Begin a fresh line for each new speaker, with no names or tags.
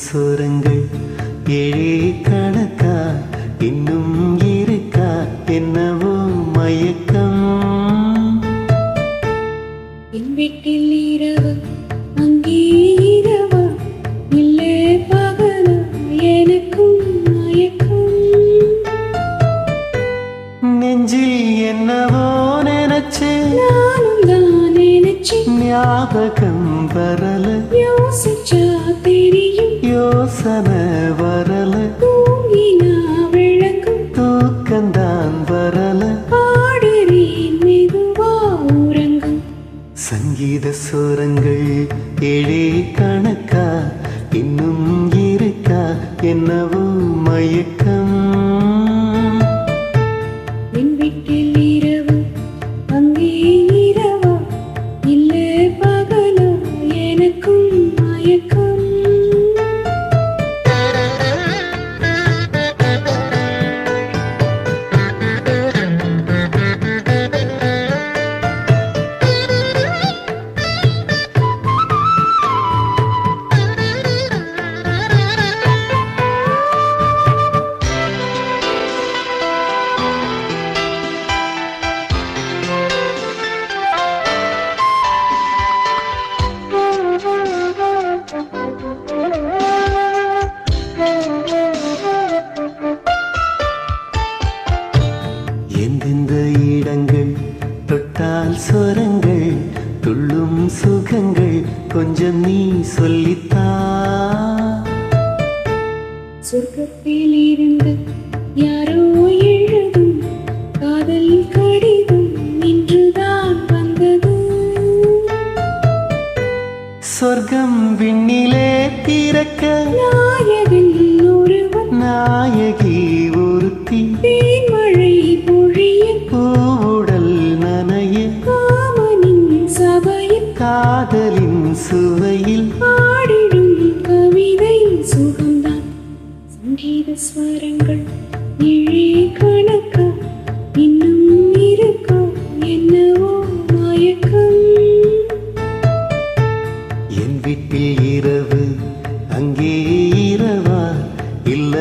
சோரங்கள் ஏழே கணக்கா இன்னும் இருக்கா என்னவோ மயக்கம்.
என் வீட்டில் இரவு அங்கே இரவா இல்லே பகலா எனக்கும் மயக்கம்.
நெஞ்சில் என்னவோ நினைச்சு
நானும் தான் நினைச்சு
ஞாபகம் வரல,
யோசிச்சா தெரியும்
யோசனை வரல,
தூங்கினா விளக்கும்
தூக்கந்தான் வரல.
பாடுறேன் மெதுவா உறங்கும்.
சங்கீத சோரங்கள் ஏழே கணக்கா இன்னும் இருக்கா என்னவோ மயக்கம்.
என் வீட்டில் இரவு அங்கே இரவா இல்லே பகலா எனக்கும் மயக்கம்.
எந்தெந்த இடங்கள் தொட்டால் சொரங்கள் துள்ளும் சுகங்கள் கொஞ்சம் நீ சொல்லித்தா.
சொர்க்கத்தில் இருந்து யாரோ எழுதும் காதல் கடிதம் இன்றுதான் வந்தது.
சொர்க்கம் விண்ணிலே திறக்க
நாயகன் ஒருவன்
நாயகி ஒருத்தி,
தேன்மழை பொழிய
பூவுடல் நனைய
காமனின் சபையில்
காதலின் சுவையில்
பாடிடும் கவிதை சுகம்தான். சங்கீத ஸ்வரங்கள் ஏழே கணக்கா இன்னும் இருக்கா என்னவோ மயக்கம்.
என் வீட்டில் இரவு அங்கே இரவா இல்ல